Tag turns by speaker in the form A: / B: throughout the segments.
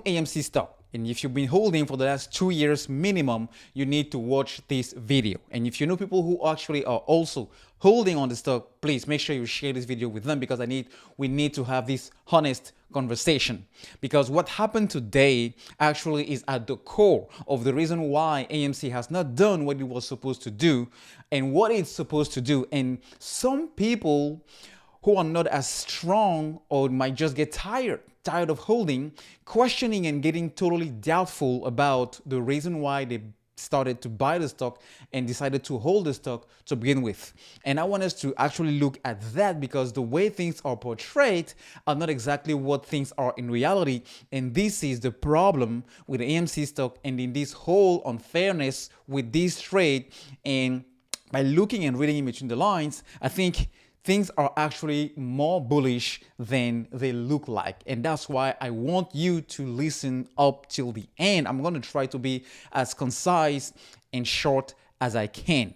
A: AMC stock, and if you've been holding for the last 2 years minimum, you need to watch this video. And if you know people who actually are also holding on the stock, please make sure you share this video with them, because we need to have this honest conversation. Because what happened today actually is at the core of the reason why AMC has not done what it was supposed to do and what it's supposed to do. And some people who are not as strong or might just get tired of holding, questioning and getting totally doubtful about the reason why they started to buy the stock and decided to hold the stock to begin with. And I want us to actually look at that, because the way things are portrayed are not exactly what things are in reality. And this is the problem with the AMC stock and in this whole unfairness with this trade. And by looking and reading in between the lines, I think things are actually more bullish than they look like. And that's why I want you to listen up till the end. I'm going to try to be as concise and short as I can.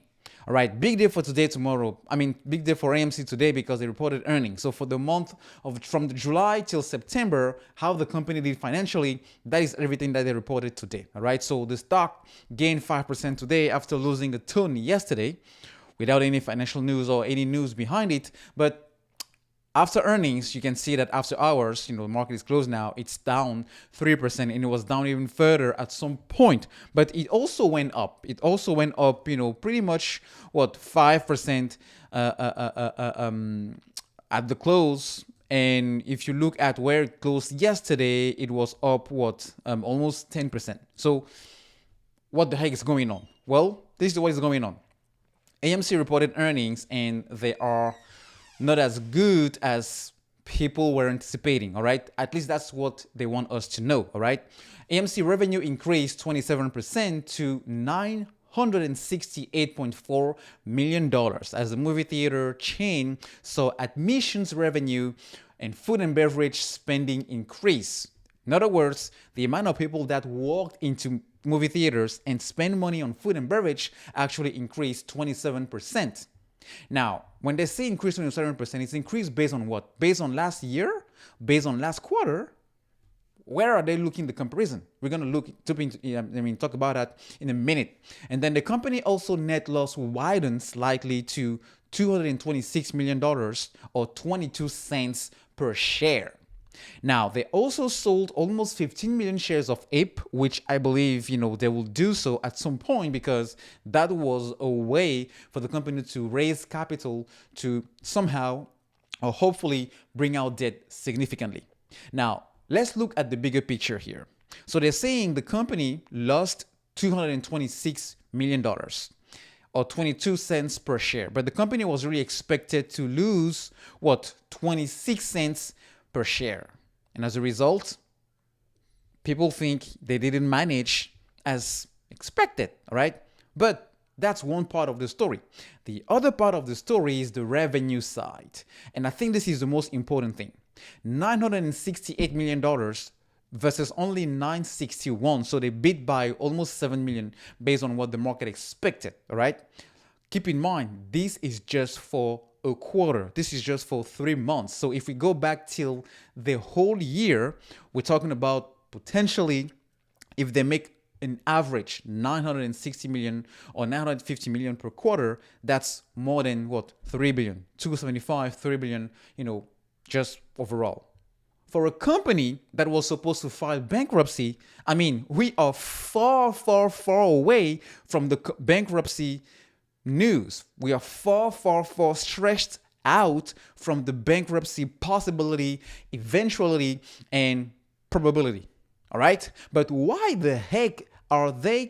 A: All right, big day for today, tomorrow. Big day for AMC today because they reported earnings. So for the month from July till September, how the company did financially, that is everything that they reported today. All right, so the stock gained 5% today after losing a ton yesterday, without any financial news or any news behind it. But after earnings, you can see that after hours, the market is closed now, it's down 3%, and it was down even further at some point. But it also went up. It also went up, pretty much 5% at the close. And if you look at where it closed yesterday, it was up almost 10%. So what the heck is going on? Well, this is what is going on. AMC reported earnings, and they are not as good as people were anticipating, all right? At least that's what they want us to know, all right? AMC revenue increased 27% to $968.4 million as the movie theater chain saw admissions revenue and food and beverage spending increase. In other words, the amount of people that walked into movie theaters and spend money on food and beverage actually increased 27%. Now, when they say increase 27%, it's increased based on what? Based on last year? Based on last quarter? Where are they looking the comparison? We're going to talk about that in a minute. And then the company also net loss widened slightly to $226 million or 22 cents per share. Now, they also sold almost 15 million shares of APE, which I believe, they will do so at some point, because that was a way for the company to raise capital to somehow or hopefully bring out debt significantly. Now, let's look at the bigger picture here. So they're saying the company lost $226 million or 22 cents per share, but the company was really expected to lose 26 cents per share. And as a result, people think they didn't manage as expected, all right? But that's one part of the story. The other part of the story is the revenue side. And I think this is the most important thing. $968 million versus only $961. So they beat by almost $7 million based on what the market expected, all right? Keep in mind, this is just for a quarter. This is just for 3 months. So if we go back till the whole year, we're talking about potentially, if they make an average 960 million or 950 million per quarter, that's more than 3 billion, 275, 3 billion, just overall. For a company that was supposed to file bankruptcy, we are far, far, far away from the bankruptcy news. We are far, far, far stretched out from the bankruptcy possibility, eventuality, and probability. All right. But why the heck do they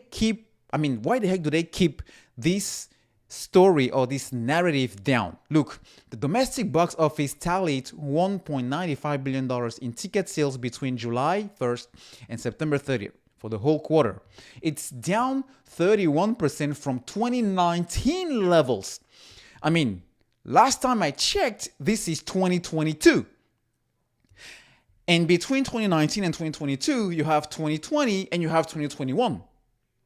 A: keep this story or this narrative down? Look, the domestic box office tallied $1.95 billion in ticket sales between July 1st and September 30th. For the whole quarter. It's down 31% from 2019 levels. Last time I checked, this is 2022. And between 2019 and 2022, you have 2020 and you have 2021,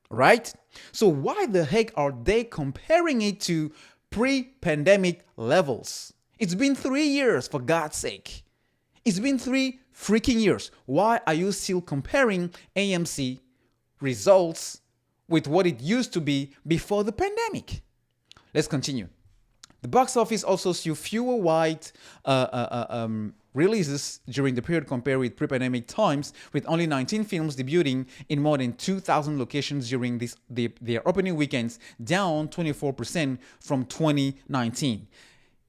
A: right? So why the heck are they comparing it to pre-pandemic levels? It's been 3 years, for God's sake. It's been three freaking years. Why are you still comparing AMC results with what it used to be before the pandemic? Let's continue. The box office also saw fewer wide releases during the period compared with pre-pandemic times, with only 19 films debuting in more than 2,000 locations during their opening weekends, down 24% from 2019.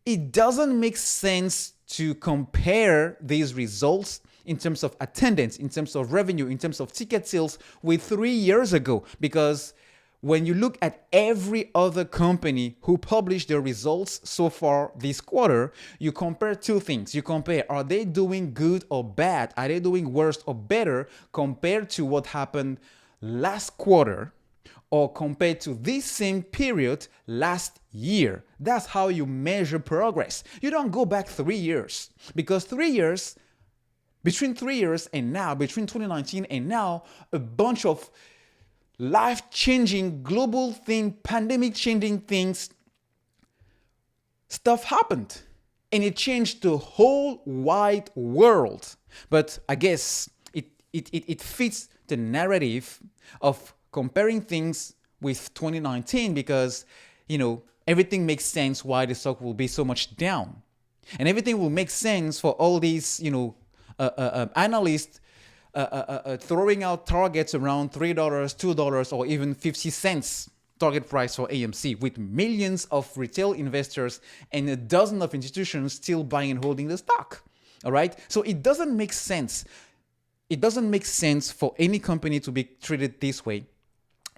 A: It doesn't make sense to compare these results in terms of attendance, in terms of revenue, in terms of ticket sales with 3 years ago, because when you look at every other company who published their results so far this quarter, you compare two things. You compare, are they doing good or bad? Are they doing worse or better compared to what happened last quarter or compared to this same period last year? That's how you measure progress. You don't go back 3 years, because 3 years, between 3 years and now, between 2019 and now, a bunch of life-changing, global thing, pandemic-changing things, stuff happened. And it changed the whole wide world. But I guess it fits the narrative of comparing things with 2019 because, everything makes sense why the stock will be so much down. And everything will make sense for all these, analysts throwing out targets around $3, $2, or even 50 cents target price for AMC, with millions of retail investors and a dozen of institutions still buying and holding the stock. All right. So it doesn't make sense. It doesn't make sense for any company to be treated this way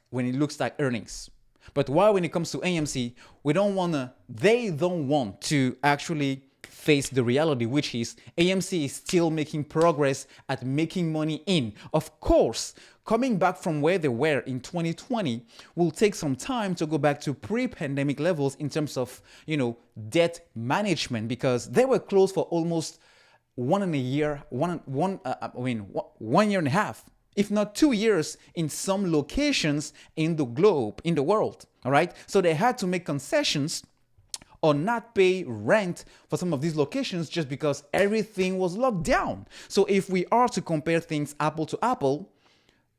A: when it looks like earnings. But why, when it comes to AMC, they don't want to actually face the reality, which is AMC is still making progress at making money in. Of course, coming back from where they were in 2020 will take some time to go back to pre-pandemic levels in terms of, debt management, because they were closed for almost 1 year and a half, if not 2 years in some locations in the globe, in the world. All right. So they had to make concessions or not pay rent for some of these locations just because everything was locked down. So if we are to compare things apple to apple,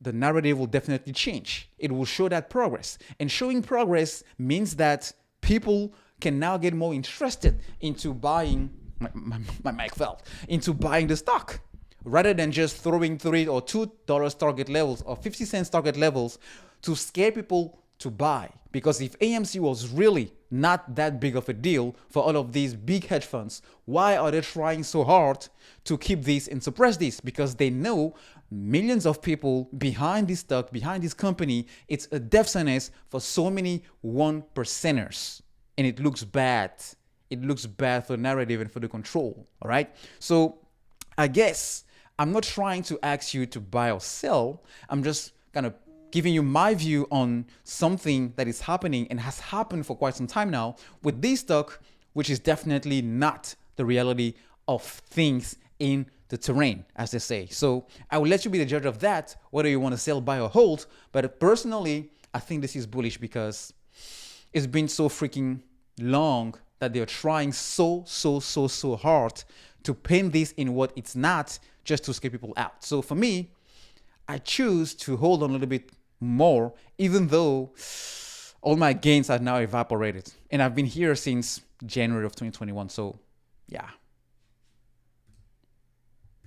A: the narrative will definitely change. It will show that progress. And showing progress means that people can now get more interested into buying, my mic fell, into buying the stock, rather than just throwing $3 or $2 target levels or 50 cents target levels to scare people to buy. Because if AMC was really not that big of a deal for all of these big hedge funds, why are they trying so hard to keep this and suppress this? Because they know millions of people behind this stock, behind this company, it's a death sentence for so many 1%ers. And it looks bad. It looks bad for the narrative and for the control. All right. So I guess I'm not trying to ask you to buy or sell. I'm just kind of giving you my view on something that is happening and has happened for quite some time now with this stock, which is definitely not the reality of things in the terrain, as they say. So I will let you be the judge of that, whether you want to sell, buy, or hold. But personally, I think this is bullish because it's been so freaking long that they're trying so hard to paint this in what it's not, just to scare people out. So for me, I choose to hold on a little bit more, even though all my gains are now evaporated. And I've been here since January of 2021. So yeah.